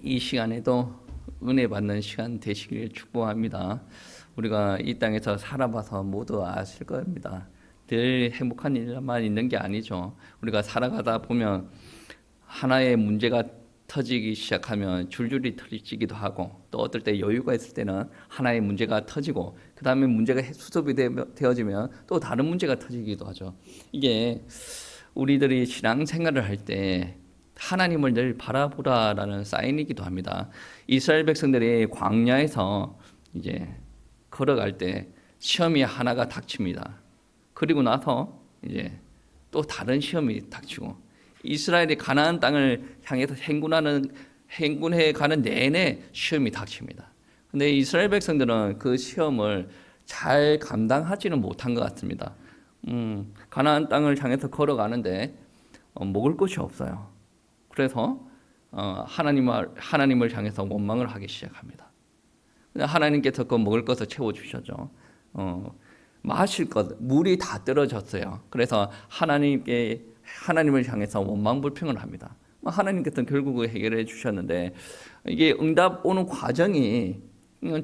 이 시간에도 은혜 받는 시간 되시길 축복합니다. 우리가 이 땅에서 살아봐서 모두 아실 겁니다. 늘 행복한 일만 있는 게 아니죠. 우리가 살아가다 보면 하나의 문제가 터지기 시작하면 줄줄이 터지기도 하고, 또 어떨 때 여유가 있을 때는 하나의 문제가 터지고, 그 다음에 문제가 수습이 되어지면 또 다른 문제가 터지기도 하죠. 이게 우리들이 신앙생활을 할때 하나님을 늘 바라보라라는 사인이기도 합니다. 이스라엘 백성들이 광야에서 이제 걸어갈 때 시험이 하나가 닥칩니다. 그리고 나서 이제 또 다른 시험이 닥치고, 이스라엘이 가나안 땅을 향해서 행군해 가는 내내 시험이 닥칩니다. 근데 이스라엘 백성들은 그 시험을 잘 감당하지는 못한 것 같습니다. 가나안 땅을 향해서 걸어가는데 먹을 것이 없어요. 그래서 하나님을 향해서 원망을 하기 시작합니다. 하나님께서 그 먹을 것을 채워주셨죠. 마실 것, 물이 다 떨어졌어요. 그래서 하나님을 향해서 원망 불평을 합니다. 하나님께서는 결국 해결해 주셨는데, 이게 응답 오는 과정이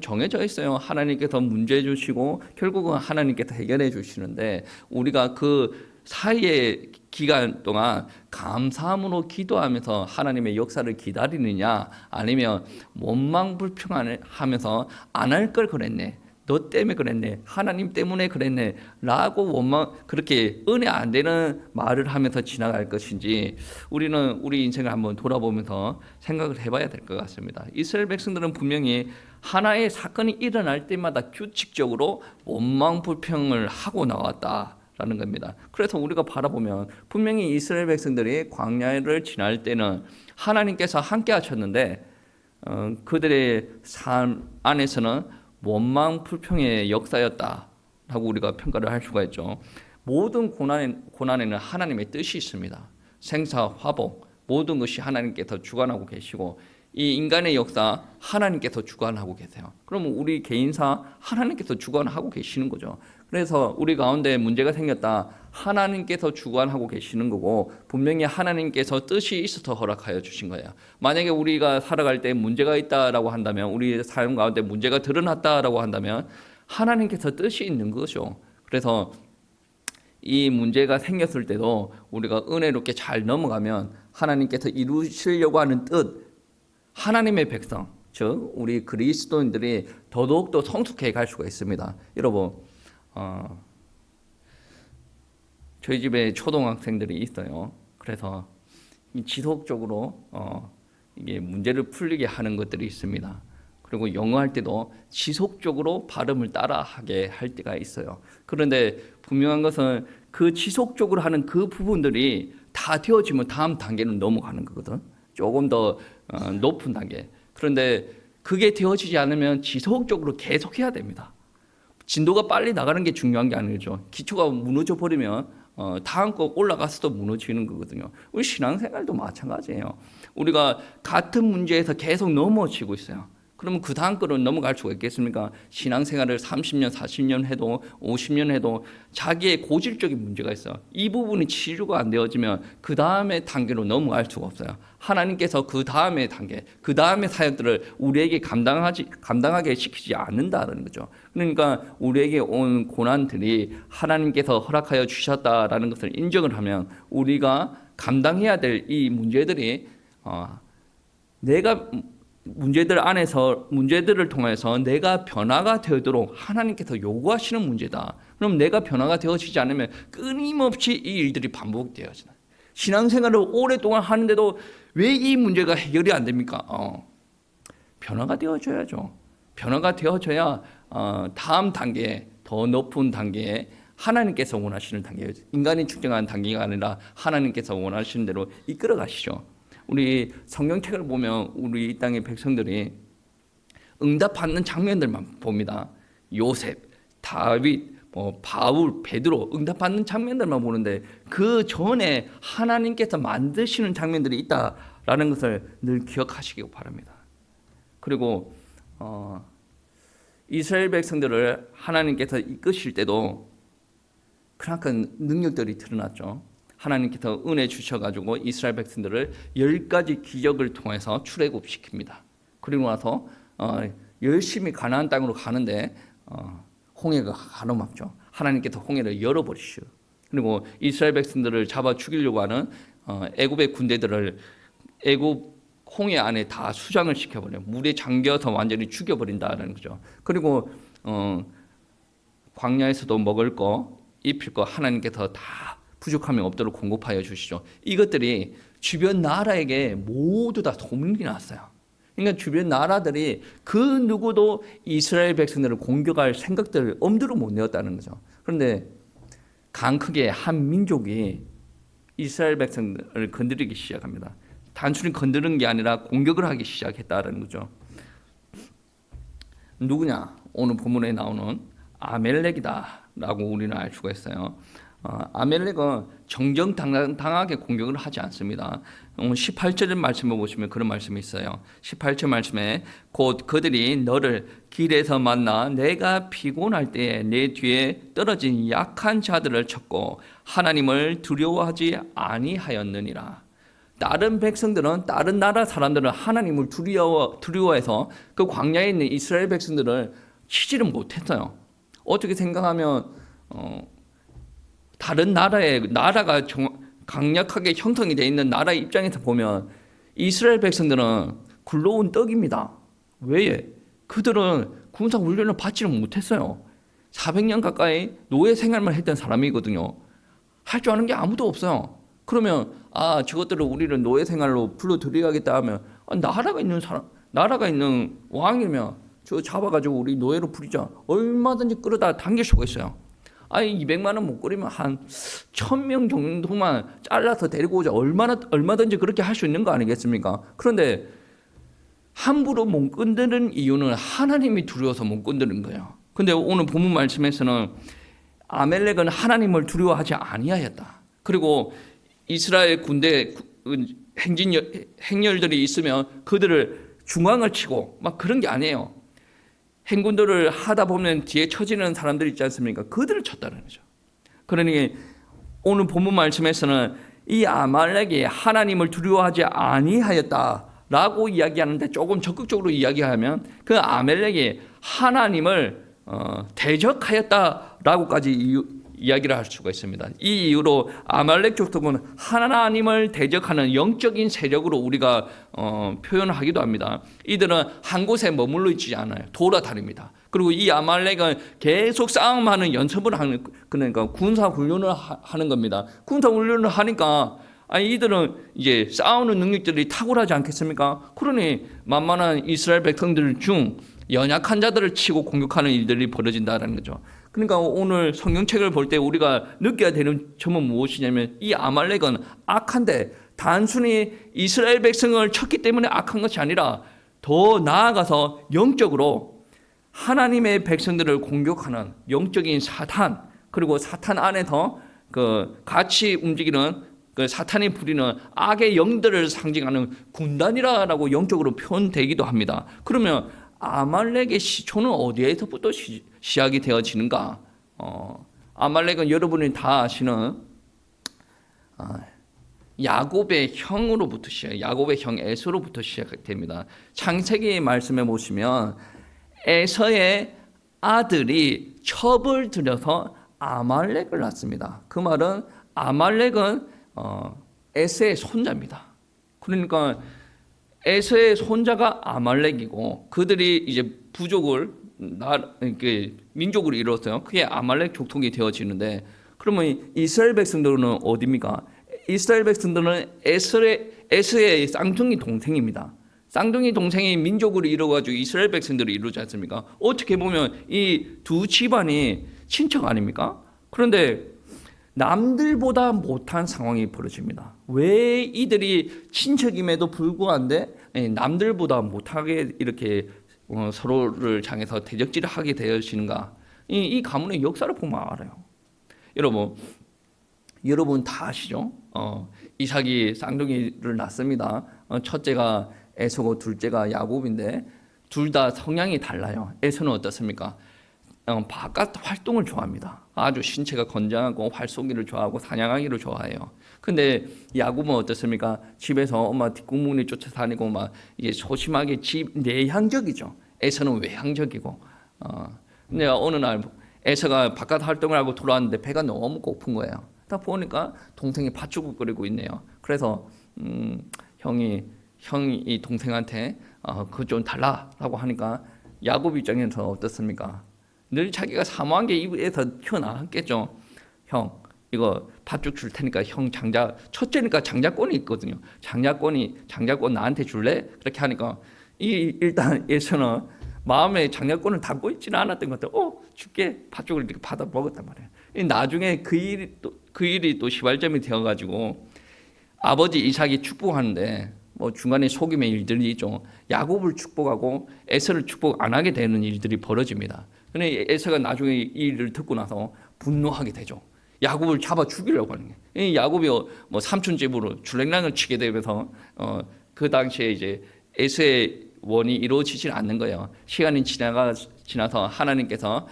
정해져 있어요. 하나님께서 문제 주시고 결국은 하나님께서 해결해 주시는데, 우리가 그 사이의 기간 동안 감사함으로 기도하면서 하나님의 역사를 기다리느냐, 아니면 원망 불평하면서 안 할 걸 그랬네, 너 때문에 그랬네, 하나님 때문에 그랬네 라고 그렇게 은혜 안 되는 말을 하면서 지나갈 것인지, 우리는 우리 인생을 한번 돌아보면서 생각을 해봐야 될 것 같습니다. 이스라엘 백성들은 분명히 하나의 사건이 일어날 때마다 규칙적으로 원망 불평을 하고 나왔다라는 겁니다. 그래서 우리가 바라보면 분명히 이스라엘 백성들이 광야를 지날 때는 하나님께서 함께 하셨는데, 그들의 삶 안에서는 원망 불평의 역사였다라고 우리가 평가를 할 수가 있죠. 모든 고난에는 하나님의 뜻이 있습니다. 생사 화복 모든 것이 하나님께서 주관하고 계시고, 이 인간의 역사 하나님께서 주관하고 계세요. 그러면 우리 개인사 하나님께서 주관하고 계시는 거죠. 그래서 우리 가운데 문제가 생겼다, 하나님께서 주관하고 계시는 거고, 분명히 하나님께서 뜻이 있어서 허락하여 주신 거예요. 만약에 우리가 살아갈 때 문제가 있다라고 한다면, 우리 삶 가운데 문제가 드러났다라고 한다면 하나님께서 뜻이 있는 거죠. 그래서 이 문제가 생겼을 때도 우리가 은혜롭게 잘 넘어가면 하나님께서 이루시려고 하는 뜻, 하나님의 백성, 즉 우리 그리스도인들이 더더욱더 성숙해 갈 수가 있습니다. 여러분, 저희 집에 초등학생들이 있어요. 그래서 지속적으로 이게 문제를 풀리게 하는 것들이 있습니다. 그리고 영어 할 때도 지속적으로 발음을 따라하게 할 때가 있어요. 그런데 분명한 것은 그 지속적으로 하는 그 부분들이 다 되어지면 다음 단계는 넘어가는 거거든. 조금 더 높은 단계. 그런데 그게 되어지지 않으면 지속적으로 계속해야 됩니다. 진도가 빨리 나가는 게 중요한 게 아니죠. 기초가 무너져 버리면 다음 거 올라가서도 무너지는 거거든요. 우리 신앙생활도 마찬가지예요. 우리가 같은 문제에서 계속 넘어지고 있어요. 그러면 그 다음 거로 넘어갈 수가 있겠습니까? 신앙생활을 30년, 40년 해도 50년 해도 자기의 고질적인 문제가 있어요. 이 부분이 치료가 안 되어지면 그 다음에 단계로 넘어갈 수가 없어요. 하나님께서 그 다음의 단계, 그 다음의 사역들을 우리에게 감당하게 시키지 않는다는 거죠. 그러니까 우리에게 온 고난들이 하나님께서 허락하여 주셨다라는 것을 인정을 하면, 우리가 감당해야 될 이 문제들이 내가 문제들 안에서, 문제들을 통해서 내가 변화가 되도록 하나님께서 요구하시는 문제다. 그럼 내가 변화가 되어지지 않으면 끊임없이 이 일들이 반복되어지는, 신앙생활을 오랫동안 하는데도 왜 이 문제가 해결이 안 됩니까? 변화가 되어져야죠. 변화가 되어져야 다음 단계에, 더 높은 단계에 하나님께서 원하시는 단계예요. 인간이 측정한 단계가 아니라 하나님께서 원하시는 대로 이끌어 가시죠. 우리 성경책을 보면 우리 이 땅의 백성들이 응답받는 장면들만 봅니다. 요셉, 다윗, 바울, 베드로 응답받는 장면들만 보는데, 그 전에 하나님께서 만드시는 장면들이 있다라는 것을 늘 기억하시기 바랍니다. 그리고 이스라엘 백성들을 하나님께서 이끄실 때도 그만큼 능력들이 드러났죠. 하나님께서 은혜 주셔가지고 이스라엘 백성들을 10가지 기적을 통해서 출애굽시킵니다. 그리고 나서 열심히 가나안 땅으로 가는데 홍해가 가로막죠. 하나님께서 홍해를 열어버리시오. 그리고 이스라엘 백성들을 잡아 죽이려고 하는 애굽의 군대들을 애굽 홍해 안에 다 수장을 시켜버려요. 물에 잠겨서 완전히 죽여버린다는 거죠. 그리고 광야에서도 먹을 거, 입힐 거 하나님께서 다 부족함이 없도록 공급하여 주시죠. 이것들이 주변 나라에게 모두 다 소문이 났어요. 그러니까 주변 나라들이 그 누구도 이스라엘 백성들을 공격할 생각들을 엄두를 못 내었다는 거죠. 그런데 강 크게 한 민족이 이스라엘 백성들을 건드리기 시작합니다. 단순히 건드는 게 아니라 공격을 하기 시작했다는 거죠. 누구냐? 오늘 본문에 나오는 아멜렉이다라고 우리는 알 수가 있어요. 아멜렉은 정정당당하게 공격을 하지 않습니다. 18절 말씀을 보시면 그런 말씀이 있어요. 18절 말씀에 곧 그들이 너를 길에서 만나 내가 피곤할 때에 내 뒤에 떨어진 약한 자들을 쳤고 하나님을 두려워하지 아니하였느니라. 다른 백성들은, 다른 나라 사람들은 하나님을 두려워해서 그 광야에 있는 이스라엘 백성들을 치지를 못했어요. 어떻게 생각하면 다른 나라가 강력하게 형성이 되어 있는 나라의 입장에서 보면 이스라엘 백성들은 굴러온 떡입니다. 왜? 그들은 군사 훈련을 받지를 못했어요. 400년 가까이 노예 생활만 했던 사람이거든요. 할 줄 아는 게 아무도 없어요. 그러면 저것들을 우리를 노예 생활로 불러들여야겠다 하면 나라가 있는 왕이면 저 잡아가지고 우리 노예로 부리자. 얼마든지 끌어다 당길 수가 있어요. 200만 원 못 끌이면 한 1000명 정도만 잘라서 데리고 오자. 얼마든지 그렇게 할 수 있는 거 아니겠습니까? 그런데 함부로 못 건드는 이유는 하나님이 두려워서 못 건드는 거예요. 근데 오늘 본문 말씀에서는 아멜렉은 하나님을 두려워하지 아니하였다. 그리고 이스라엘 군대 행렬들이 있으면 그들을 중앙을 치고 막 그런 게 아니에요. 행군들을 하다 보면 뒤에 쳐지는 사람들 있지 않습니까? 그들을 쳤다는 거죠. 그러니 오늘 본문 말씀에서는 이 아말렉이 하나님을 두려워하지 아니하였다라고 이야기하는데 조금 적극적으로 이야기하면 그 아말렉이 하나님을 대적하였다라고까지 이야기를 할 수가 있습니다. 이 이유로 아말렉 족속은 하나님을 대적하는 영적인 세력으로 우리가 표현하기도 합니다. 이들은 한 곳에 머물러 있지 않아요. 돌아다닙니다. 그리고 이 아말렉은 계속 싸움하는 연습을 하는, 그러니까 군사 훈련을 하는 겁니다. 군사 훈련을 하니까 이들은 이제 싸우는 능력들이 탁월하지 않겠습니까? 그러니 만만한 이스라엘 백성들 중 연약한 자들을 치고 공격하는 일들이 벌어진다는 거죠. 그러니까 오늘 성경책을 볼 때 우리가 느껴야 되는 점은 무엇이냐면 이 아말렉은 악한데 단순히 이스라엘 백성을 쳤기 때문에 악한 것이 아니라 더 나아가서 영적으로 하나님의 백성들을 공격하는 영적인 사탄, 그리고 사탄 안에서 그 같이 움직이는 그 사탄이 부리는 악의 영들을 상징하는 군단이라고 영적으로 표현되기도 합니다. 그러면 아말렉의 시초는 어디에서부터 시작이 되어지는가? 아말렉은 여러분이 다 아시는 야곱의 형으로부터 야곱의 형 에서로부터 시작됩니다. 창세기 말씀에 보시면 에서의 아들이 첩을 들여서 아말렉을 낳습니다. 그 말은 아말렉은 에서의 손자입니다. 그러니까 에서의 손자가 아말렉이고 그들이 이제 부족을 민족으로 이루었어요. 그게 아말렉 족속이 되어지는데 그러면 이스라엘 백성들은 어디입니까? 이스라엘 백성들은 에서의 쌍둥이 동생입니다. 쌍둥이 동생이 민족으로 이루어가지고 이스라엘 백성들을 이루지 않습니까? 어떻게 보면 이 두 집안이 친척 아닙니까? 그런데 남들보다 못한 상황이 벌어집니다. 왜 이들이 친척임에도 불구한데 남들보다 못하게 이렇게 서로를 향해서 대적질을 하게 되어지는가? 이 가문의 역사를 보면 알아요. 여러분 다 아시죠? 이삭이 쌍둥이를 낳습니다. 첫째가 에서고 둘째가 야곱인데 둘 다 성향이 달라요. 에서는 어떻습니까? 바깥 활동을 좋아합니다. 아주 신체가 건장하고 활쏘기를 좋아하고 사냥하기를 좋아해요. 근데 야곱은 어떻습니까? 집에서 엄마 뒷공문이 쫓아다니고 막 이게 소심하게 집 내향적이죠. 에서는 외향적이고. 근데 어느 날 에서가 바깥 활동을 하고 돌아왔는데 배가 너무 고픈 거예요. 딱 보니까 동생이 팥죽을 끓이고 있네요. 그래서 형이 이 동생한테 그거 좀 달라라고 하니까 야곱 입장에서 어떻습니까? 늘 자기가 사모한 게 입에서 튀어나왔겠죠. 형, 이거 팥죽 줄 테니까 형 첫째니까 장자권이 있거든요. 장자권 나한테 줄래? 그렇게 하니까 일단 예서는 마음에 장자권을 담고 있지는 않았던 것 같아요. 줄게. 팥죽을 이렇게 받아 먹었단 말이에요. 나중에 그 일이 또 시발점이 되어가지고 아버지 이삭이 축복하는데 뭐 중간에 속임의 일들이 있죠. 야곱을 축복하고 에서를 축복 안 하게 되는 일들이 벌어집니다. 근데 에서가 나중에 이 일을 듣고 나서 분노하게 되죠. 야곱을 잡아 죽이려고 하는 게. 야곱이 뭐 삼촌 집으로 줄랭랑을 치게 되면서 그 당시에 이제 에서의 원이 이루어지지 않는 거예요. 시간이 지나서 하나님께서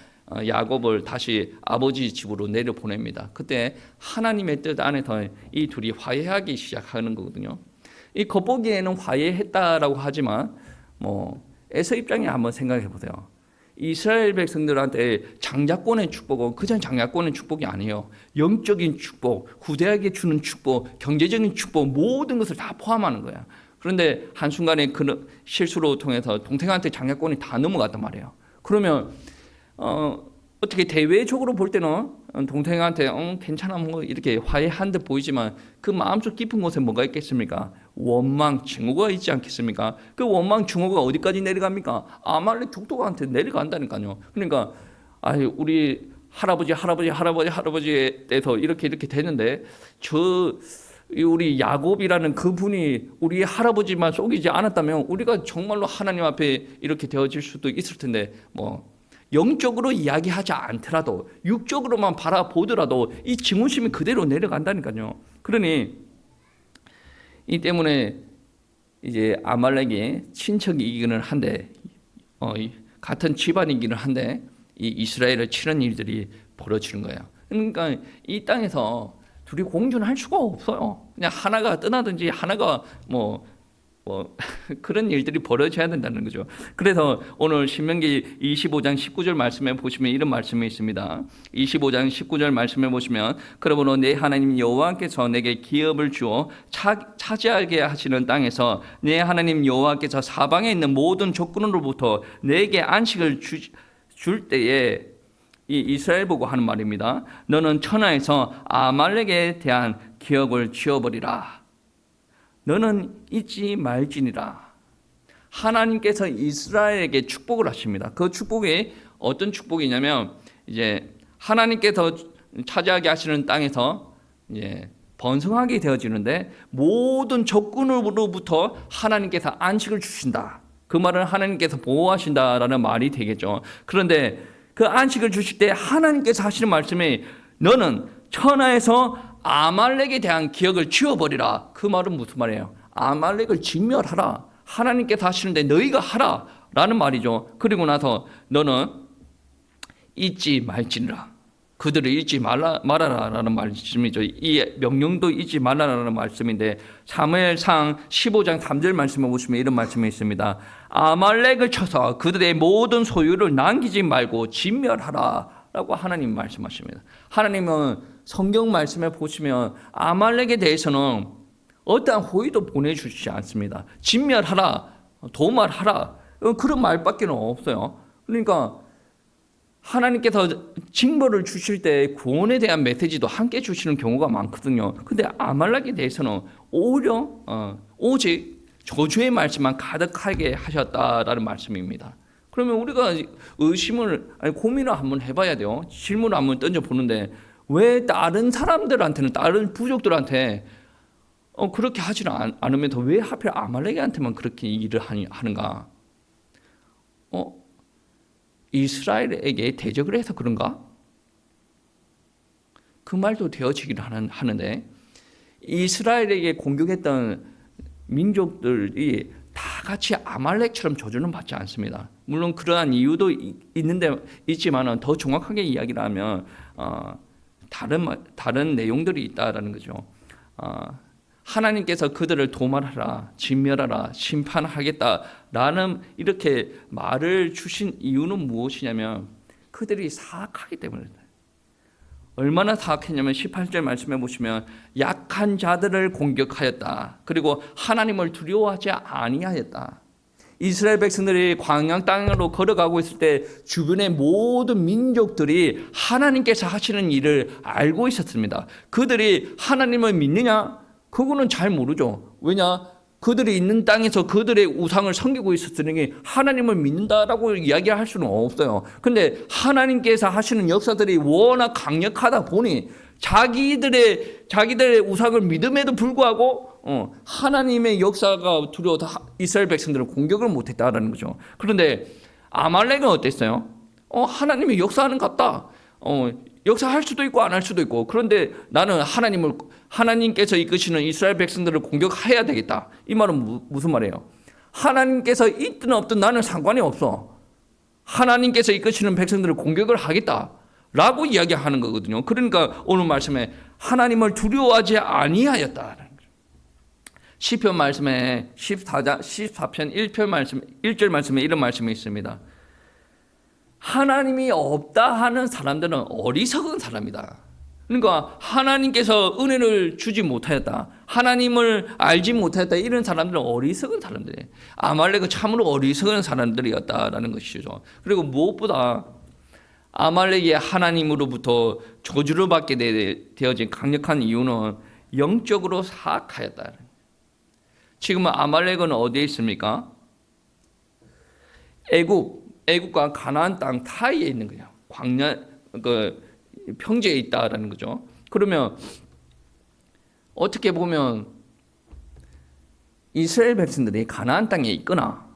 야곱을 다시 아버지 집으로 내려 보냅니다. 그때 하나님의 뜻 안에서 이 둘이 화해하기 시작하는 거거든요. 이 겉보기에는 화해했다라고 하지만 뭐 에서 입장에 한번 생각해 보세요. 이스라엘 백성들한테 장자권의 축복은 그냥 장자권의 축복이 아니에요. 영적인 축복, 후대에게 주는 축복, 경제적인 축복, 모든 것을 다 포함하는 거야. 그런데 한순간에 그 실수로 통해서 동생한테 장자권이 다 넘어갔단 말이에요. 그러면 어떻게 대외적으로 볼 때는 동생한테 괜찮아 뭐 이렇게 화해한 듯 보이지만 그 마음속 깊은 곳에 뭐가 있겠습니까? 원망, 증오가 있지 않겠습니까? 그 원망, 증오가 어디까지 내려갑니까? 아말렉 족속한테 내려간다니까요. 그러니까 우리 할아버지에 대해서 이렇게 되는데 우리 야곱이라는 그분이 우리 할아버지만 속이지 않았다면 우리가 정말로 하나님 앞에 이렇게 되어질 수도 있을 텐데 뭐 영적으로 이야기하지 않더라도 육적으로만 바라보더라도 이 증오심이 그대로 내려간다니까요. 그러니 이 때문에 이제 아말렉이 친척이기는 한데 같은 집안이기는 한데 이 이스라엘을 치는 일들이 벌어지는 거예요. 그러니까 이 땅에서 둘이 공존할 수가 없어요. 그냥 하나가 떠나든지 하나가 뭐 그런 일들이 벌어져야 된다는 거죠. 그래서 오늘 신명기 25장 19절 말씀에 보시면 이런 말씀이 있습니다. 25장 19절 말씀에 보시면 그러므로 내 하나님 여호와께서 내게 기업을 주어 차지하게 하시는 땅에서 내 하나님 여호와께서 사방에 있는 모든 적군으로부터 내게 안식을 줄 때에 이 이스라엘 보고 하는 말입니다. 너는 천하에서 아말렉에 대한 기억을 지워버리라. 너는 잊지 말지니라. 하나님께서 이스라엘에게 축복을 하십니다. 그 축복이 어떤 축복이냐면 이제 하나님께서 차지하게 하시는 땅에서 이제 번성하게 되어지는데 모든 적군으로부터 하나님께서 안식을 주신다. 그 말은 하나님께서 보호하신다라는 말이 되겠죠. 그런데 그 안식을 주실 때 하나님께서 하시는 말씀이 너는 천하에서 아말렉에 대한 기억을 지워버리라. 그 말은 무슨 말이에요? 아말렉을 진멸하라. 하나님께서 하시는데 너희가 하라 라는 말이죠. 그리고 나서 너는 잊지 말지니라. 그들을 잊지 말아라라는 말씀이죠. 이 명령도 잊지 말아라라는 말씀인데 사무엘상 15장 3절 말씀을 보시면 이런 말씀이 있습니다. 아말렉을 쳐서 그들의 모든 소유를 남기지 말고 진멸하라 라고 하나님 말씀하십니다. 하나님은 성경 말씀에 보시면 아말렉에 대해서는 어떠한 호의도 보내주시지 않습니다. 진멸하라, 도말하라 그런 말밖에 없어요. 그러니까 하나님께서 징벌을 주실 때 구원에 대한 메시지도 함께 주시는 경우가 많거든요. 근데 아말렉에 대해서는 오히려 오직 저주의 말씀만 가득하게 하셨다라는 말씀입니다. 그러면 우리가 고민을 한번 해봐야 돼요. 질문을 한번 던져보는데 왜 다른 사람들한테는 다른 부족들한테 그렇게 하지는 않으면서 왜 하필 아말렉한테만 그렇게 일을 하는가? 이스라엘에게 대적을 해서 그런가? 그 말도 되어지긴 하는데 이스라엘에게 공격했던 민족들이 다 같이 아말렉처럼 저주는 받지 않습니다. 물론 그러한 이유도 있지만은 더 정확하게 이야기를 하면 다른 내용들이 있다라는 거죠. 하나님께서 그들을 도말하라, 진멸하라, 심판하겠다라는 이렇게 말을 주신 이유는 무엇이냐면 그들이 사악하기 때문에. 얼마나 사악했냐면 18절 말씀해 보시면 약한 자들을 공격하였다. 그리고 하나님을 두려워하지 아니하였다. 이스라엘 백성들이 광야 땅으로 걸어가고 있을 때 주변의 모든 민족들이 하나님께서 하시는 일을 알고 있었습니다. 그들이 하나님을 믿느냐? 그거는 잘 모르죠. 왜냐? 그들이 있는 땅에서 그들의 우상을 섬기고 있었으니 하나님을 믿는다라고 이야기할 수는 없어요. 근데 하나님께서 하시는 역사들이 워낙 강력하다 보니 자기들의 우상을 믿음에도 불구하고 하나님의 역사가 두려워서 이스라엘 백성들을 공격을 못했다라는 거죠. 그런데 아말렉은 어땠어요? 하나님이 역사하는 것 같다. 역사할 수도 있고 안 할 수도 있고, 그런데 나는 하나님께서 이끄시는 이스라엘 백성들을 공격해야 되겠다. 이 말은 무슨 말이에요? 하나님께서 있든 없든 나는 상관이 없어. 하나님께서 이끄시는 백성들을 공격을 하겠다 라고 이야기하는 거거든요. 그러니까 오늘 말씀에 하나님을 두려워하지 아니하였다. 시편 말씀에 14편 1절 말씀에 이런 말씀이 있습니다. 하나님이 없다 하는 사람들은 어리석은 사람이다. 그러니까 하나님께서 은혜를 주지 못하였다, 하나님을 알지 못하였다, 이런 사람들은 어리석은 사람들이에요. 아말렉은 참으로 어리석은 사람들이었다라는 것이죠. 그리고 무엇보다 아말렉이 하나님으로부터 저주를 받게 되어진 강력한 이유는 영적으로 사악하였다. 지금 아말렉은 어디에 있습니까? 애국과 가나안 땅 사이에 있는 거예요. 광야 평지에 있다라는 거죠. 그러면 어떻게 보면 이스라엘 백성들이 가나안 땅에 있거나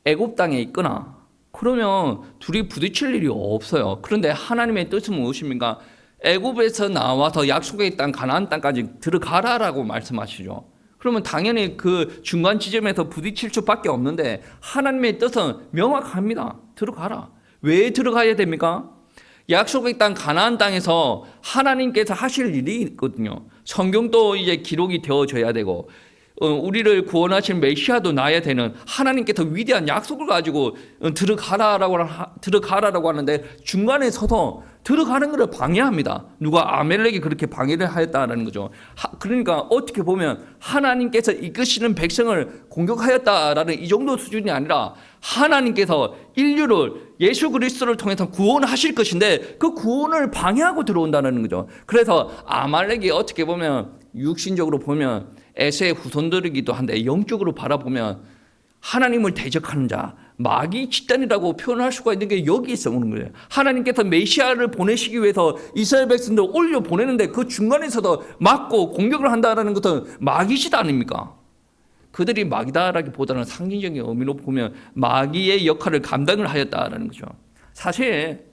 애굽 땅에 있거나 그러면 둘이 부딪힐 일이 없어요. 그런데 하나님의 뜻은 무엇입니까? 애굽에서 나와서 약속의 땅 가나안 땅까지 들어가라라고 말씀하시죠. 그러면 당연히 그 중간 지점에서 부딪힐 수밖에 없는데 하나님의 뜻은 명확합니다. 들어가라. 왜 들어가야 됩니까? 약속의 땅 가나안 땅에서 하나님께서 하실 일이 있거든요. 성경도 이제 기록이 되어져야 되고 우리를 구원하신 메시아도 나야 되는 하나님께서 위대한 약속을 가지고 들어가라라고 하는데 중간에 서서 들어가는 것을 방해합니다. 누가 아멜렉이 그렇게 방해를 하였다라는 거죠. 그러니까 어떻게 보면 하나님께서 이끄시는 백성을 공격하였다라는 이 정도 수준이 아니라 하나님께서 인류를 예수 그리스도를 통해서 구원하실 것인데 그 구원을 방해하고 들어온다는 거죠. 그래서 아말렉이 어떻게 보면 육신적으로 보면 에서의 후손들이기도 한데 영적으로 바라보면 하나님을 대적하는 자, 마귀 집단이라고 표현할 수가 있는 게 여기서 오는 거예요. 하나님께서 메시아를 보내시기 위해서 이스라엘 백성들 올려 보내는데 그 중간에서도 막고 공격을 한다는 것은 마귀 짓 아닙니까? 그들이 마귀다라기보다는 상징적인 의미로 보면 마귀의 역할을 감당을 하였다라는 거죠. 사실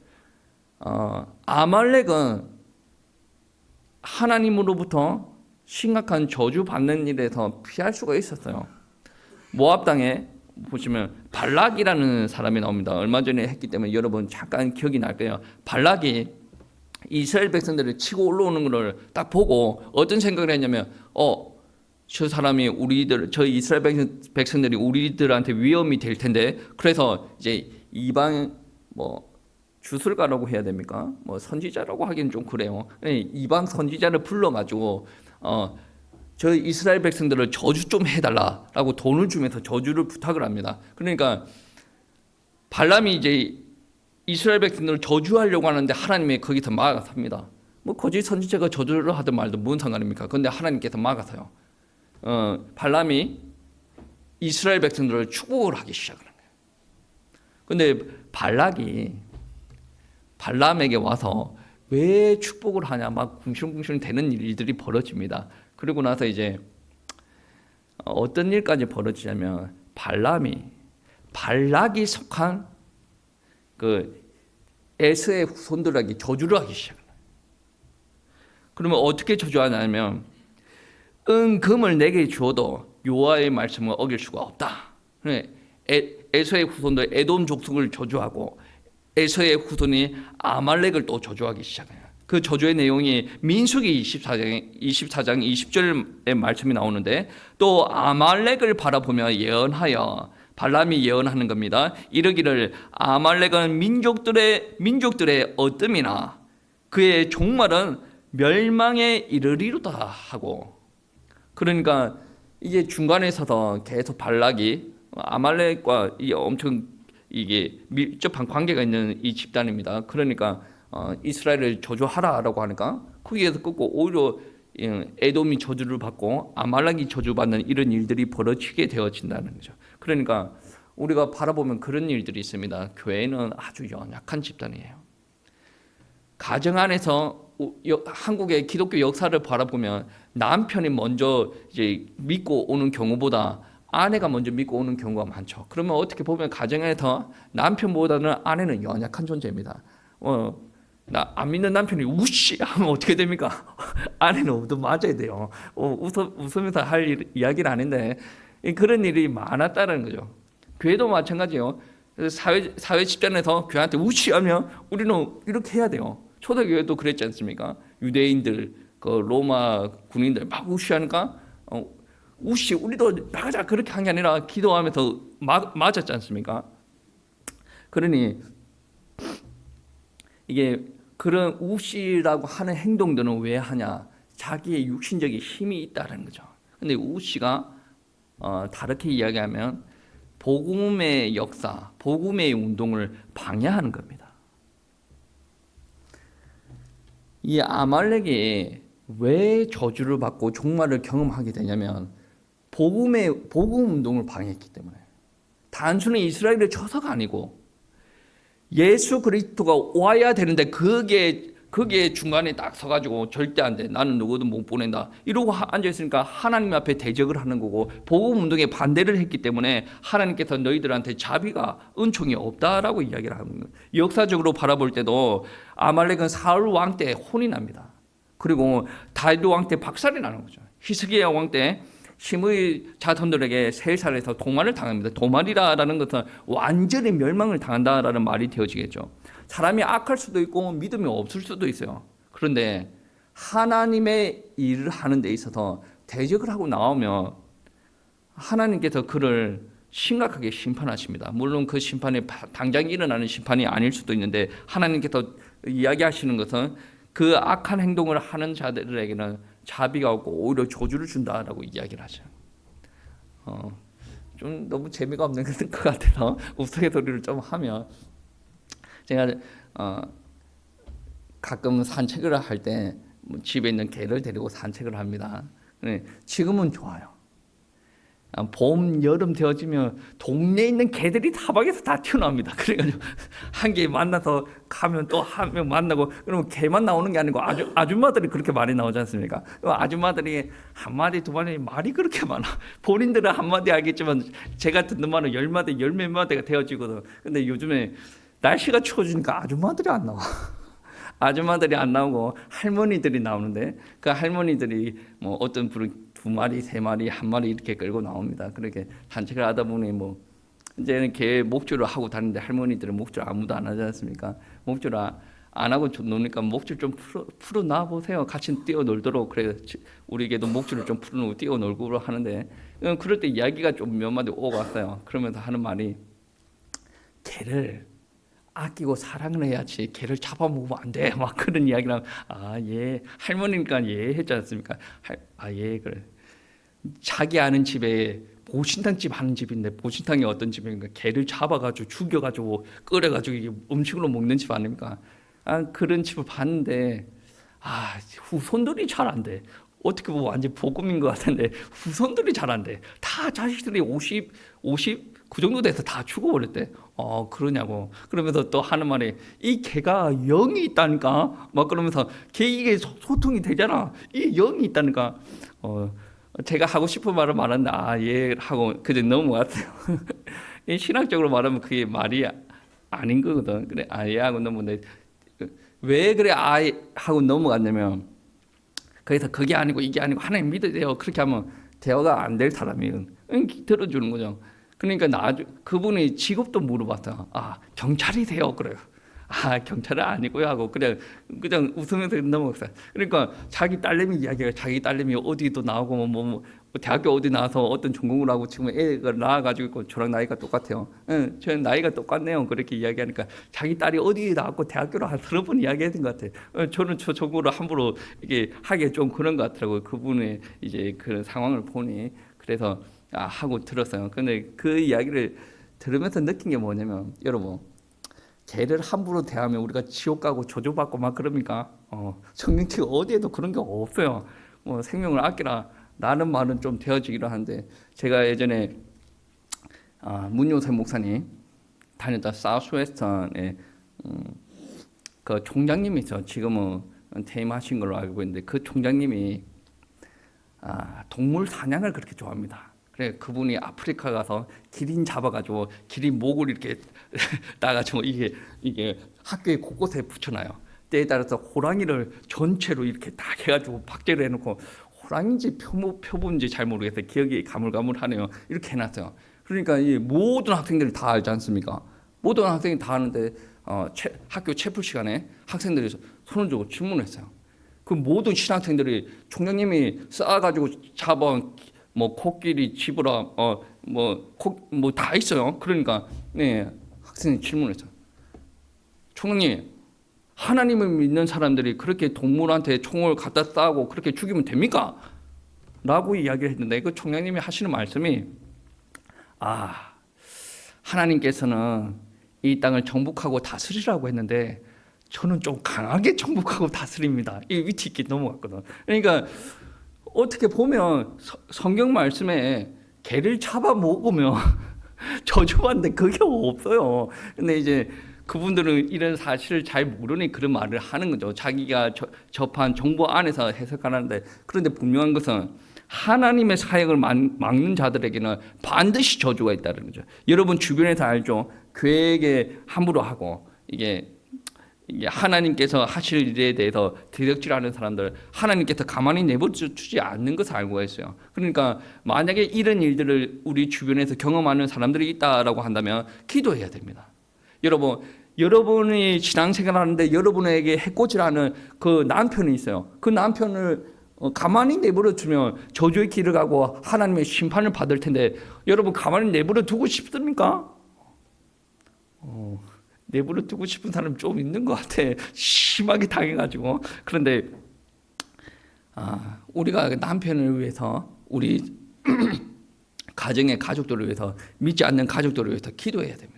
아말렉은 하나님으로부터 심각한 저주 받는 일에서 피할 수가 있었어요. 모압 땅에 보시면 발락이라는 사람이 나옵니다. 얼마 전에 했기 때문에 여러분 잠깐 기억이 날 거예요. 발락이 이스라엘 백성들을 치고 올라오는 것을 딱 보고 어떤 생각을 했냐면 저 사람이 저희 이스라엘 백성들이 우리들한테 위험이 될 텐데, 그래서 이제 이방 주술가라고 해야 됩니까? 선지자라고 하기는 좀 그래요. 이방 선지자를 불러가지고 저희 이스라엘 백성들을 저주 좀 해달라라고 돈을 주면서 저주를 부탁을 합니다. 그러니까 발람이 이제 이스라엘 백성들을 저주하려고 하는데 하나님이 거기서 막아섭니다. 거짓 선지자가 저주를 하든 말든 뭔 상관입니까? 그런데 하나님께서 막아서요. 발람이 이스라엘 백성들을 축복을 하기 시작하는 거예요. 그런데 발람에게 와서 왜 축복을 하냐 막 궁시렁궁시렁 되는 일들이 벌어집니다. 그리고 나서 이제 어떤 일까지 벌어지냐면 발락이 속한 그 에서의 후손들에게 저주를 하기 시작합니다. 그러면 어떻게 저주하냐면 금을 내게 주어도 여호와의 말씀을 어길 수가 없다. 그래, 에서의 후손도 에돔 족속을 저주하고 에서의 후손이 아말렉을 또 저주하기 시작해요. 그 저주의 내용이 민수기 24장 20절의 말씀이 나오는데, 또 아말렉을 바라보며 예언하여, 발람이 예언하는 겁니다. 이르기를 아말렉은 민족들의 어뜸이나 그의 종말은 멸망에 이르리로다 하고. 그러니까 이게 중간에 서서 계속 발락이 아말렉과 이 엄청 이게 밀접한 관계가 있는 이 집단입니다. 그러니까 이스라엘을 저주하라라고 하니까 거기에서 끊고 오히려 에돔이 저주를 받고 아말렉이 저주받는 이런 일들이 벌어지게 되어진다는 거죠. 그러니까 우리가 바라보면 그런 일들이 있습니다. 교회는 아주 연약한 집단이에요. 가정 안에서 한국의 기독교 역사를 바라보면 남편이 먼저 이제 믿고 오는 경우보다 아내가 먼저 믿고 오는 경우가 많죠. 그러면 어떻게 보면 가정에서 남편보다는 아내는 연약한 존재입니다. 나 안 믿는 남편이 우씨 하면 어떻게 됩니까? 아내는 얻어 맞아야 돼요. 웃으면서 할 이야기는 아닌데 그런 일이 많았다는 거죠. 교회도 마찬가지예요. 사회 집단에서 교회한테 우씨하면 우리는 이렇게 해야 돼요. 초대교회도 그랬지 않습니까? 유대인들, 그 로마 군인들 막 우씨하니까 우씨 우리도 나가자 그렇게 한 게 아니라 기도하면서 맞았지 않습니까? 그러니 이게 그런 우씨라고 하는 행동들은 왜 하냐? 자기의 육신적인 힘이 있다는 거죠. 근데 우씨가 다르게 이야기하면 복음의 역사, 복음의 운동을 방해하는 겁니다. 이 아말렉이 왜 저주를 받고 종말을 경험하게 되냐면 복음 운동을 방해했기 때문에. 단순히 이스라엘의 처사가 아니고 예수 그리스도가 와야 되는데 그게 중간에 딱 서가지고 절대 안 돼. 나는 누구든 못 보낸다. 이러고 앉아있으니까 하나님 앞에 대적을 하는 거고 복음 운동에 반대를 했기 때문에 하나님께서 너희들한테 자비가 은총이 없다라고 이야기를 하는 거예요. 역사적으로 바라볼 때도 아말렉은 사울 왕 때 혼이 납니다. 그리고 다윗 왕 때 박살이 나는 거죠. 히스기야 왕 때 심의 자손들에게 세살에서 도만을 당합니다. 도만이라는 것은 완전히 멸망을 당한다라는 말이 되어지겠죠. 사람이 악할 수도 있고 믿음이 없을 수도 있어요. 그런데 하나님의 일을 하는 데 있어서 대적을 하고 나오면 하나님께서 그를 심각하게 심판하십니다. 물론 그 심판이 당장 일어나는 심판이 아닐 수도 있는데 하나님께서 이야기하시는 것은 그 악한 행동을 하는 자들에게는 자비가 없고 오히려 저주를 준다라고 이야기를 하죠. 좀 너무 재미가 없는 것 같아서 우스갯소리를 좀 하면, 제가 가끔 산책을 할 때 집에 있는 개를 데리고 산책을 합니다. 지금은 좋아요. 봄, 여름 되어지면 동네에 있는 개들이 사방에서 다 튀어나옵니다. 그래가지고 한 개 만나서 가면 또 한 명 만나고, 그러면 개만 나오는 게 아니고 아줌마들이 그렇게 많이 나오지 않습니까? 아줌마들이 한 마디 두 마디 말이 그렇게 많아. 본인들은 한 마디 알겠지만 제가 듣는 말은 10마디, 10몇 마디가 되어지거든. 근데 요즘에 날씨가 추워지니까 아줌마들이 안 나와. 아줌마들이 안 나오고 할머니들이 나오는데, 그 할머니들이 뭐 어떤 분은 2마리, 3마리, 1마리 이렇게 끌고 나옵니다. 그렇게 산책을 하다 보니 뭐 이제는 개 목줄을 하고 다니는데 할머니들은 목줄 아무도 안 하지 않습니까? 목줄 안 하고 노니까 목줄 좀 풀어 놔 보세요. 같이 뛰어놀도록. 그래 우리 개도 목줄을 좀 풀어놓고 뛰어놀고 하는데, 그럴 때 이야기가 좀 몇 마디 오고 왔어요. 그러면서 하는 말이, 개를 아끼고 사랑을 해야지 개를 잡아먹으면 안 돼. 막 그런 이야기를 하면, 예, 할머니니까 예 했지 않습니까? 예, 그래. 자기 아는 집에 보신탕 집 하는 집인데, 보신탕이 어떤 집인가? 개를 잡아가지고 죽여가지고 끓여가지고 이게 음식으로 먹는 집 아닙니까? 그런 집을 봤는데, 후손들이 잘 안 돼. 어떻게 보면 완전 복음인 것 같은데 후손들이 잘 안 돼. 다 자식들이 50 그 정도 돼서 다 죽어버렸대. 그러냐고. 그러면서 또 하는 말이, 이 개가 영이 있다니까. 막 그러면서 이게 소통이 되잖아. 이 영이 있다니까. 제가 하고 싶은 말을 말하는데 예 하고 그냥 넘어갔어요. 신학적으로 말하면 그게 말이 아닌 거거든. 그래 예 하고 넘어갔는데, 왜 그래 하고 넘어갔냐면, 그래서 그게 아니고 이게 아니고 하나님 믿으세요. 그렇게 하면 대화가 안 될 사람이 들어주는 거죠. 그러니까 그분이 직업도 물어봤어요. 아, 경찰이세요? 그래요. 아, 경찰은 아니고요 하고 그냥 웃으면서 넘어갔어요. 그러니까 자기 딸내미 이야기가 자기 딸내미 어디도 나오고 뭐 대학교 어디 나와서 어떤 전공을 하고 지금 애가 낳아가지고 저랑 나이가 똑같아요. 응, 저는 나이가 똑같네요. 그렇게 이야기하니까 자기 딸이 어디 나왔고 대학교를 한 30번 이야기했던 것 같아요. 저는 저 전공을 함부로 이게 하기에 좀 그런 것 같더라고요. 그분의 이제 그런 상황을 보니. 그래서 하고 들었어요. 근데 그 이야기를 들으면서 느낀 게 뭐냐면, 여러분, 개를 함부로 대하면 우리가 지옥 가고 저주받고 막 그럽니까? 성경책 어디에도 그런 게 없어요. 뭐 생명을 아끼라 라는 말은 좀 되어지기로 하는데, 제가 예전에 문요셉 목사님 다녔다 사우스웨스턴에 그 총장님이 있어. 지금은 퇴임하신 걸로 알고 있는데, 그 총장님이 동물 사냥을 그렇게 좋아합니다. 그래, 그분이 아프리카 가서 기린 잡아가지고 기린 목을 이렇게 따가지고 이게 학교에 곳곳에 붙여놔요. 때에 따라서 호랑이를 전체로 이렇게 딱 해가지고 박제를 해놓고, 호랑인지 표본인지 잘 모르겠어요. 기억이 가물가물하네요. 이렇게 해놨어요. 그러니까 이 모든 학생들이 다 알지 않습니까? 모든 학생이 다 아는데 학교 체풀 시간에 학생들이 손을 들고 질문했어요. 그 모든 신학생들이 총장님이 쌓아가지고 잡아온 뭐 코끼리, 지브라, 뭐 다 있어요. 그러니까 네, 학생이 질문했어요. 총장님, 하나님을 믿는 사람들이 그렇게 동물한테 총을 갖다 쏴고 그렇게 죽이면 됩니까? 라고 이야기를 했는데, 그 총장님이 하시는 말씀이 하나님께서는 이 땅을 정복하고 다스리라고 했는데 저는 좀 강하게 정복하고 다스립니다. 이 위치 있게 넘어갔거든. 그러니까 어떻게 보면 성경 말씀에 개를 잡아 먹으면 저주받는데 그게 없어요. 근데 이제 그분들은 이런 사실을 잘 모르니 그런 말을 하는 거죠. 자기가 접한 정보 안에서 해석하는데, 그런데 분명한 것은 하나님의 사역을 막는 자들에게는 반드시 저주가 있다는 거죠. 여러분 주변에서 알죠? 교회에게 함부로 하고 이게 하나님께서 하실 일에 대해서 대적질하는 사람들, 하나님께서 가만히 내버려두지 않는 것을 알고 있어요. 그러니까 만약에 이런 일들을 우리 주변에서 경험하는 사람들이 있다라고 한다면 기도해야 됩니다. 여러분이 신앙생활하는데 여러분에게 해코지라는 그 남편이 있어요. 그 남편을 가만히 내버려 두면 저주의 길을 가고 하나님의 심판을 받을 텐데, 여러분 가만히 내버려 두고 싶습니까? 내버려 두고 싶은 사람 좀 있는 것 같아. 심하게 당해가지고. 그런데 우리가 남편을 위해서, 우리 가정의 가족들을 위해서, 믿지 않는 가족들을 위해서 기도해야 됩니다.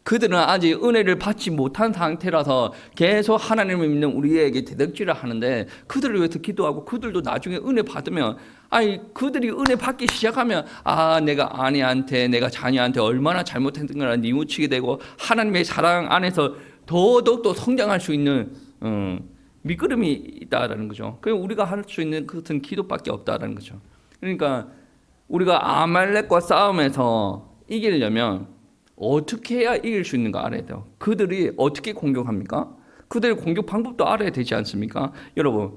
그들은 아직 은혜를 받지 못한 상태라서 계속 하나님을 믿는 우리에게 대적질을 하는데, 그들을 위해서 기도하고 그들도 나중에 은혜 받으면, 그들이 은혜 받기 시작하면 내가 아내한테, 내가 자녀한테 얼마나 잘못했는가 뉘우치게 되고 하나님의 사랑 안에서 더더욱 성장할 수 있는 밑거름이 있다라는 거죠. 그래서 우리가 할 수 있는 그것은 기도밖에 없다라는 거죠. 그러니까 우리가 아말렉과 싸움에서 이기려면 어떻게 해야 이길 수 있는가 알아야 돼요. 그들이 어떻게 공격합니까? 그들의 공격 방법도 알아야 되지 않습니까? 여러분,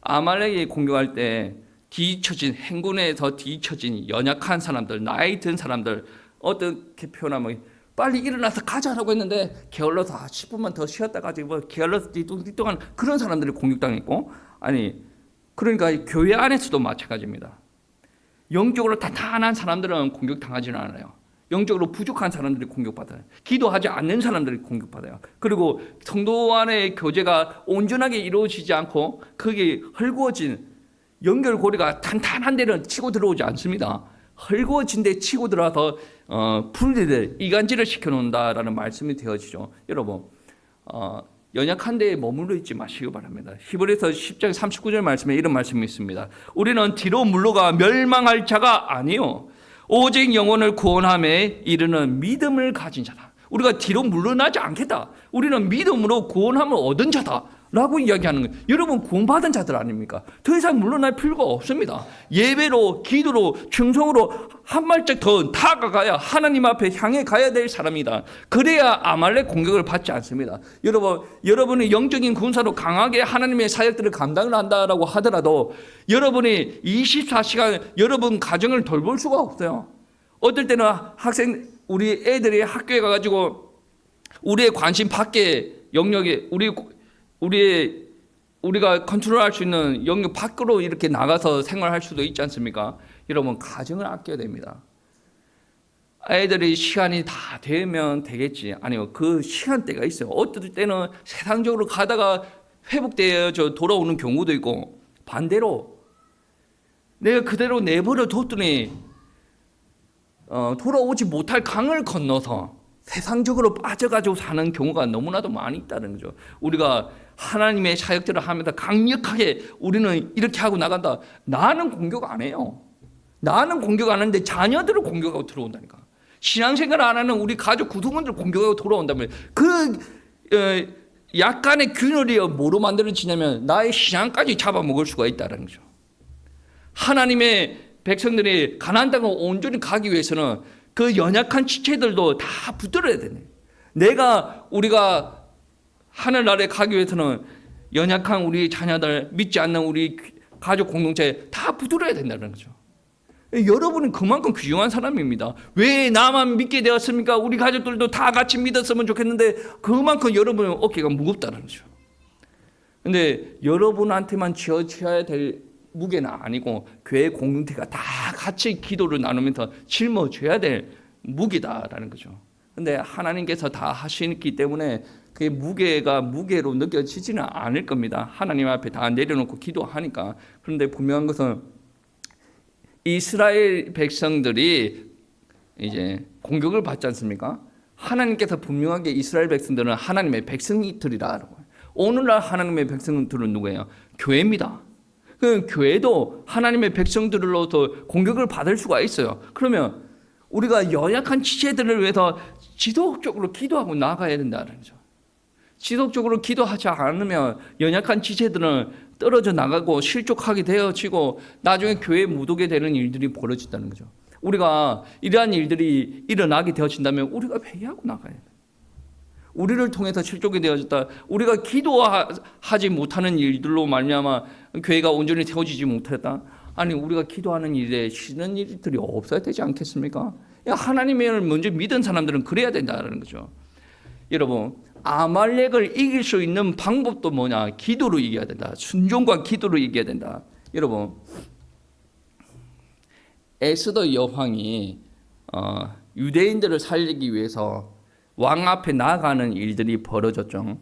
아말렉이 공격할 때 행군에서 뒤처진 연약한 사람들, 나이 든 사람들, 어떻게 표현하면 빨리 일어나서 가자라고 했는데 게을러서 10분만 더 쉬었다 가지 게을러서 띠뚱띠뚱한 그런 사람들이 공격당했고, 그러니까 교회 안에서도 마찬가지입니다. 영적으로 탄탄한 사람들은 공격당하지는 않아요. 영적으로 부족한 사람들이 공격받아요. 기도하지 않는 사람들이 공격받아요. 그리고 성도 안의 교제가 온전하게 이루어지지 않고 그게 헐거워진 연결고리가 탄탄한 데는 치고 들어오지 않습니다. 헐거워진 데 치고 들어와서 분리를 이간질을 시켜놓는다라는 말씀이 되어지죠. 여러분, 연약한 데에 머물러 있지 마시기 바랍니다. 히브리서 10장 39절 말씀에 이런 말씀이 있습니다. 우리는 뒤로 물러가 멸망할 자가 아니요 오직 영혼을 구원함에 이르는 믿음을 가진 자다. 우리가 뒤로 물러나지 않겠다. 우리는 믿음으로 구원함을 얻은 자다 라고 이야기하는 거예요. 여러분 구원받은 자들 아닙니까? 더 이상 물러날 필요가 없습니다. 예배로, 기도로, 충성으로 한 발짝 더 다가가야 하나님 앞에 향해 가야 될 사람이다. 그래야 아말렉 공격을 받지 않습니다. 여러분이 영적인 군사로 강하게 하나님의 사역들을 감당을 한다라고 하더라도 여러분이 24시간 여러분 가정을 돌볼 수가 없어요. 어떨 때는 우리 애들이 학교에 가가지고 우리의 관심 밖의 영역에 우리가 컨트롤할 수 있는 영역 밖으로 이렇게 나가서 생활할 수도 있지 않습니까? 여러분, 가정을 아껴야 됩니다. 애들이 시간이 다 되면 되겠지. 아니요, 그 시간대가 있어요. 어떨 때는 세상적으로 가다가 회복되어져 돌아오는 경우도 있고, 반대로 내가 그대로 내버려 뒀더니 돌아오지 못할 강을 건너서 세상적으로 빠져가지고 사는 경우가 너무나도 많이 있다는 거죠. 우리가 하나님의 사역들을 하면서 강력하게 우리는 이렇게 하고 나간다. 나는 공격 안 해요. 나는 공격 안 하는데 자녀들을 공격하고 들어온다니까. 신앙생활 안 하는 우리 가족 구성원들 공격하고 돌아온다면 약간의 균열이 뭐로 만들어지냐면 나의 신앙까지 잡아먹을 수가 있다는 거죠. 하나님의 백성들이 가나안 땅을 온전히 가기 위해서는 그 연약한 지체들도 다 붙들어야 되네. 우리가 하늘나라에 가기 위해서는 연약한 우리 자녀들, 믿지 않는 우리 가족 공동체 다 붙들어야 된다는 거죠. 여러분은 그만큼 귀중한 사람입니다. 왜 나만 믿게 되었습니까? 우리 가족들도 다 같이 믿었으면 좋겠는데 그만큼 여러분의 어깨가 무겁다는 거죠. 근데 여러분한테만 지어져야 될 무게는 아니고 교회 공동체가 다 같이 기도를 나누면서 짊어져야 될 무게다라는 거죠. 근데 하나님께서 다 하시기 때문에 그게 무게가 무게로 느껴지지는 않을 겁니다. 하나님 앞에 다 내려놓고 기도하니까. 그런데 분명한 것은 이스라엘 백성들이 이제 공격을 받지 않습니까? 하나님께서 분명하게 이스라엘 백성들은 하나님의 백성이들이라고. 오늘날 하나님의 백성들은 누구예요? 교회입니다. 그 교회도 하나님의 백성들로서 공격을 받을 수가 있어요. 그러면 우리가 연약한 지체들을 위해서 지속적으로 기도하고 나가야 된다는 거죠. 지속적으로 기도하지 않으면 연약한 지체들은 떨어져 나가고 실족하게 되어지고 나중에 교회에 못 오게 되는 일들이 벌어진다는 거죠. 우리가 이러한 일들이 일어나게 되어진다면 우리가 회개하고 나가야 돼요. 우리를 통해서 실족이 되어졌다. 우리가 기도하지 못하는 일들로 말미암아 교회가 온전히 세워지지 못했다. 아니 우리가 기도하는 일에 쉬는 일들이 없어야 되지 않겠습니까? 하나님을 먼저 믿은 사람들은 그래야 된다는 거죠. 여러분, 아말렉을 이길 수 있는 방법도 뭐냐? 기도로 이겨야 된다. 순종과 기도로 이겨야 된다. 여러분, 에스더 여왕이 유대인들을 살리기 위해서 왕 앞에 나가는 일들이 벌어졌죠.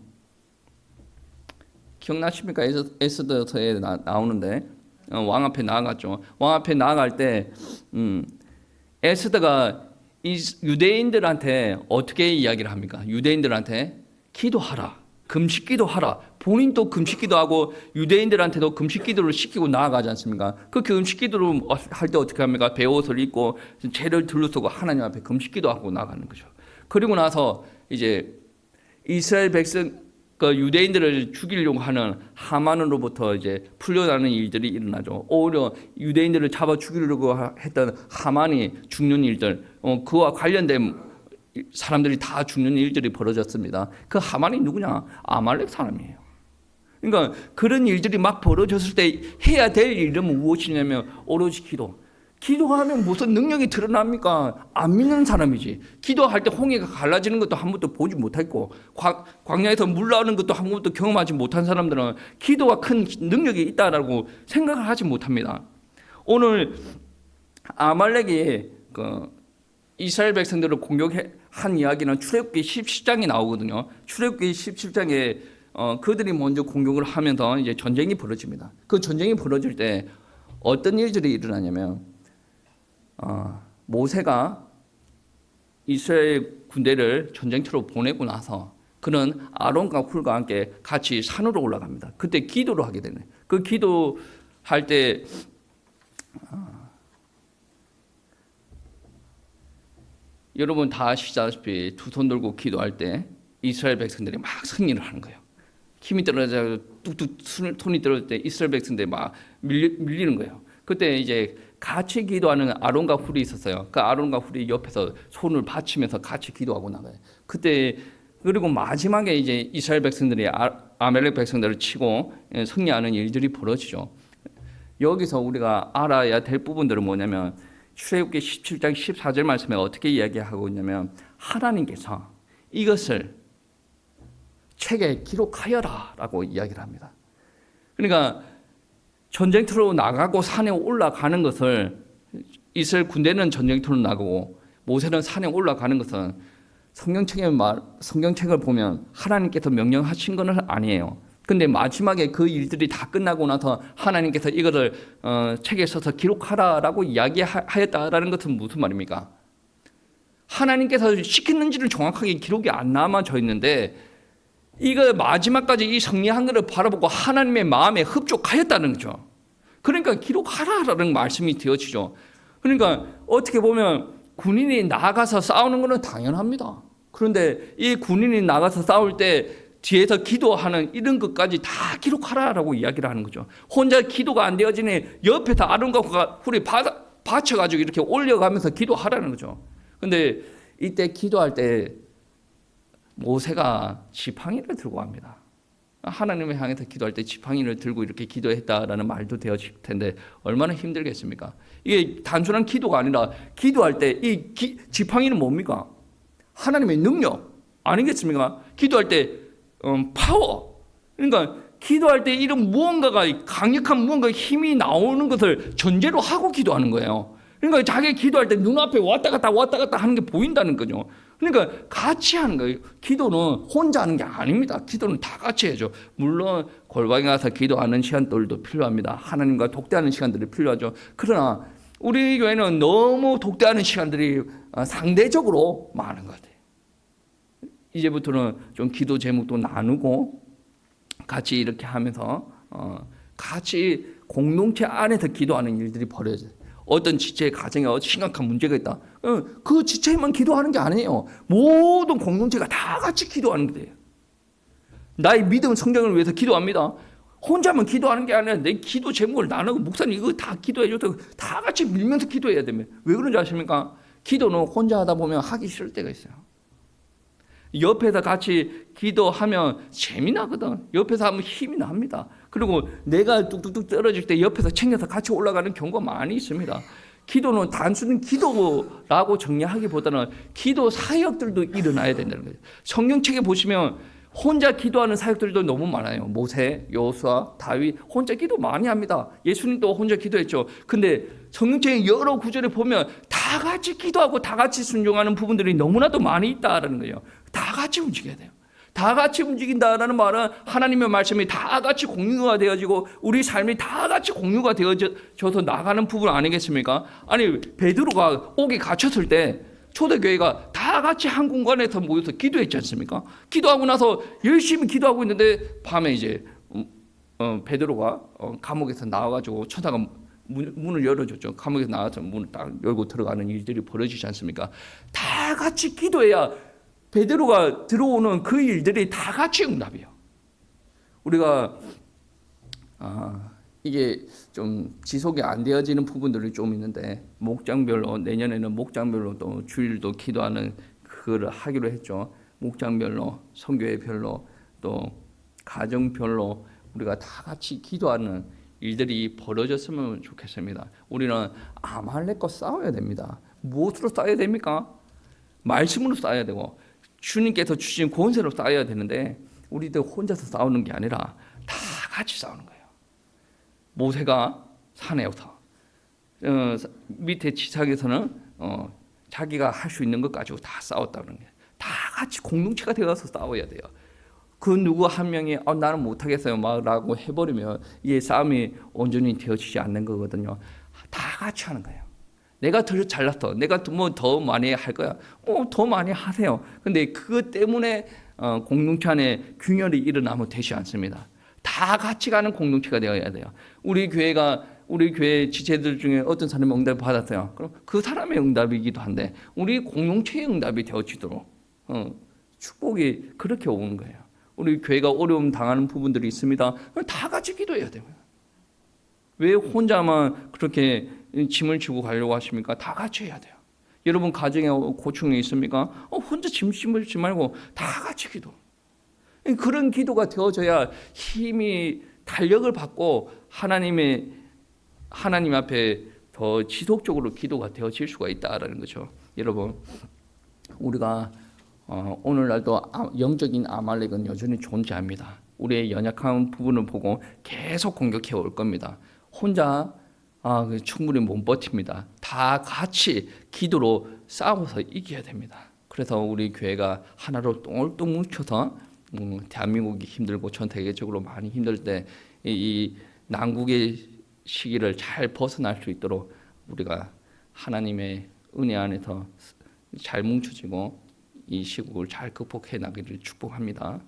기억나십니까? 에스더서에 나오는데 왕 앞에 나갔죠. 왕 앞에 나갈 때 에스더가 이 유대인들한테 어떻게 이야기를 합니까? 유대인들한테 기도하라, 금식 기도하라. 본인도 금식 기도하고 유대인들한테도 금식 기도를 시키고 나아가지 않습니까? 그 금식 기도를 할 때 어떻게 합니까? 베옷을 입고 죄를 둘러쓰고 하나님 앞에 금식 기도하고 나가는 거죠. 그리고 나서 이제 이스라엘 백성 그 유대인들을 죽이려고 하는 하만으로부터 이제 풀려나는 일들이 일어나죠. 오히려 유대인들을 잡아 죽이려고 했던 하만이 죽는 일들, 그와 관련된 사람들이 다 죽는 일들이 벌어졌습니다. 그 하만이 누구냐? 아말렉 사람이에요. 그러니까 그런 일들이 막 벌어졌을 때 해야 될 일은 무엇이냐면 오로지 기도. 기도하면 무슨 능력이 드러납니까? 안 믿는 사람이지. 기도할 때 홍해가 갈라지는 것도 한 번도 보지 못했고 광야에서 물 나오는 것도 한 번도 경험하지 못한 사람들은 기도가 큰 능력이 있다라고 생각을 하지 못합니다. 오늘 아말렉이 이스라엘 백성들을 공격한 이야기는 출애굽기 17장에 나오거든요. 출애굽기 17장에 그들이 먼저 공격을 하면서 이제 전쟁이 벌어집니다. 그 전쟁이 벌어질 때 어떤 일들이 일어나냐면 모세가 이스라엘 군대를 전쟁터로 보내고 나서 그는 아론과 훌과 함께 같이 산으로 올라갑니다. 그때 기도를 하게 되네. 그 기도할 때 여러분 다 아시다시피 두 손 들고 기도할 때 이스라엘 백성들이 막 승리를 하는 거예요. 힘이 떨어져 뚝뚝 손이 떨어질 때 이스라엘 백성들이 막 밀리는 거예요. 그때 이제 같이 기도하는 아론과 훌이 있었어요. 그 아론과 훌이 옆에서 손을 받치면서 같이 기도하고 나가요. 그때 그리고 마지막에 이제 이스라엘 백성들이 아말렉 백성들을 치고 승리하는 일들이 벌어지죠. 여기서 우리가 알아야 될 부분들은 뭐냐면 출애굽기 17장 14절 말씀에 어떻게 이야기하고 있냐면 하나님께서 이것을 책에 기록하여라라고 이야기를 합니다. 그러니까 전쟁터로 나가고 산에 올라가는 것을 이스라엘 군대는 전쟁터로 나가고 모세는 산에 올라가는 것은 성경책을 보면 하나님께서 명령하신 건 아니에요. 근데 마지막에 그 일들이 다 끝나고 나서 하나님께서 이거를 책에 써서 기록하라라고 이야기하였다라는 것은 무슨 말입니까? 하나님께서 시켰는지를 정확하게 기록이 안 남아져 있는데 이거 마지막까지 이 정리한 것을 바라보고 하나님의 마음에 흡족하였다는 거죠. 그러니까 기록하라라는 말씀이 되어지죠. 그러니까 어떻게 보면 군인이 나가서 싸우는 것은 당연합니다. 그런데 이 군인이 나가서 싸울 때 뒤에서 기도하는 이런 것까지 다 기록하라라고 이야기를 하는 거죠. 혼자 기도가 안 되어지니 옆에서 아론과 훌이 받쳐가지고 이렇게 올려가면서 기도하라는 거죠. 근데 이때 기도할 때 모세가 지팡이를 들고 갑니다. 하나님을 향해서 기도할 때 지팡이를 들고 이렇게 기도했다라는 말도 되어질 텐데 얼마나 힘들겠습니까? 이게 단순한 기도가 아니라 기도할 때 이 지팡이는 뭡니까? 하나님의 능력 아니겠습니까? 기도할 때 파워. 그러니까 기도할 때 이런 무언가가 강력한 무언가 힘이 나오는 것을 전제로 하고 기도하는 거예요. 그러니까 자기 기도할 때 눈앞에 왔다 갔다 하는 게 보인다는 거죠. 그러니까 같이 하는 거예요. 기도는 혼자 하는 게 아닙니다. 기도는 다 같이 해야죠. 물론 골방에 가서 기도하는 시간들도 필요합니다. 하나님과 독대하는 시간들이 필요하죠. 그러나 우리 교회는 너무 독대하는 시간들이 상대적으로 많은 것 같아요. 이제부터는 좀 기도 제목도 나누고 같이 이렇게 하면서 같이 공동체 안에서 기도하는 일들이 벌어져요. 어떤 지체의 가정에 심각한 문제가 있다. 그 지체만 기도하는 게 아니에요. 모든 공동체가 다 같이 기도하는 거예요. 나의 믿음 성장을 위해서 기도합니다. 혼자만 기도하는 게 아니라 내 기도 제목을 나누고 목사님 이거 다 기도해 줘서 다 같이 밀면서 기도해야 됩니다. 왜 그런지 아십니까? 기도는 혼자 하다 보면 하기 싫을 때가 있어요. 옆에서 같이 기도하면 재미나거든. 옆에서 하면 힘이 납니다. 그리고 내가 뚝뚝뚝 떨어질 때 옆에서 챙겨서 같이 올라가는 경우가 많이 있습니다. 기도는 단순히 기도라고 정리하기보다는 기도 사역들도 일어나야 된다는 거예요. 성경책에 보시면 혼자 기도하는 사역들도 너무 많아요. 모세, 여호수아, 다윗 혼자 기도 많이 합니다. 예수님도 혼자 기도했죠. 근데 성경책의 여러 구절에 보면 다 같이 기도하고 다 같이 순종하는 부분들이 너무나도 많이 있다라는 거예요. 다 같이 움직여야 돼요. 다 같이 움직인다라는 말은 하나님의 말씀이 다 같이 공유가 되어지고 우리 삶이 다 같이 공유가 되어져서 나가는 부분 아니겠습니까? 아니 베드로가 옥에 갇혔을 때 초대교회가 다 같이 한 공간에서 모여서 기도했지 않습니까? 기도하고 나서 열심히 기도하고 있는데 밤에 이제 베드로가 감옥에서 나와가지고 천사가 문을 열어줬죠. 감옥에서 나와서 문을 딱 열고 들어가는 일들이 벌어지지 않습니까? 다 같이 기도해야 베드로가 들어오는 그 일들이 다 같이 응답이에요. 우리가 이게 좀 지속이 안 되어지는 부분들이 좀 있는데 목장별로 내년에는 목장별로 또 주일도 기도하는 그거를 하기로 했죠. 목장별로 선교회별로 또 가정별로 우리가 다 같이 기도하는 일들이 벌어졌으면 좋겠습니다. 우리는 아말렉과 싸워야 됩니다. 무엇으로 싸워야 됩니까? 말씀으로 싸워야 되고 주님께서 주신 권세로 싸워야 되는데 우리들 혼자서 싸우는 게 아니라 다 같이 싸우는 거예요. 모세가 산에서 밑에 지상에서는 자기가 할 수 있는 것 가지고 다 싸웠다는 거예요. 다 같이 공동체가 되어서 싸워야 돼요. 그 누구 한 명이 나는 못하겠어요 라고 해버리면 이게 싸움이 온전히 되어지지 않는 거거든요. 다 같이 하는 거예요. 내가 더 잘났어. 내가 뭐 더 많이 할 거야. 더 많이 하세요. 근데 그것 때문에 공동체 안에 균열이 일어나면 되지 않습니다. 다 같이 가는 공동체가 되어야 돼요. 우리 교회 지체들 중에 어떤 사람이 응답을 받았어요. 그럼 그 사람의 응답이기도 한데 우리 공동체의 응답이 되어지도록 축복이 그렇게 오는 거예요. 우리 교회가 어려움 당하는 부분들이 있습니다. 다 같이 기도해야 돼요. 왜 혼자만 그렇게 짐을 지고 가려고 하십니까? 다 같이 해야 돼요. 여러분 가정에 고충이 있습니까? 혼자 짐 지 말고 다 같이 기도. 그런 기도가 되어져야 힘이 탄력을 받고 하나님 앞에 더 지속적으로 기도가 되어질 수가 있다라는 거죠. 여러분, 우리가 오늘날도 영적인 아말렉은 여전히 존재합니다. 우리의 연약한 부분을 보고 계속 공격해 올 겁니다. 혼자 충분히 못 버팁니다. 다 같이 기도로 싸워서 이겨야 됩니다. 그래서 우리 교회가 하나로 똘똘 뭉쳐서 대한민국이 힘들고 전 세계적으로 많이 힘들 때 이 난국의 시기를 잘 벗어날 수 있도록 우리가 하나님의 은혜 안에서 잘 뭉쳐지고 이 시국을 잘 극복해 나기를 축복합니다.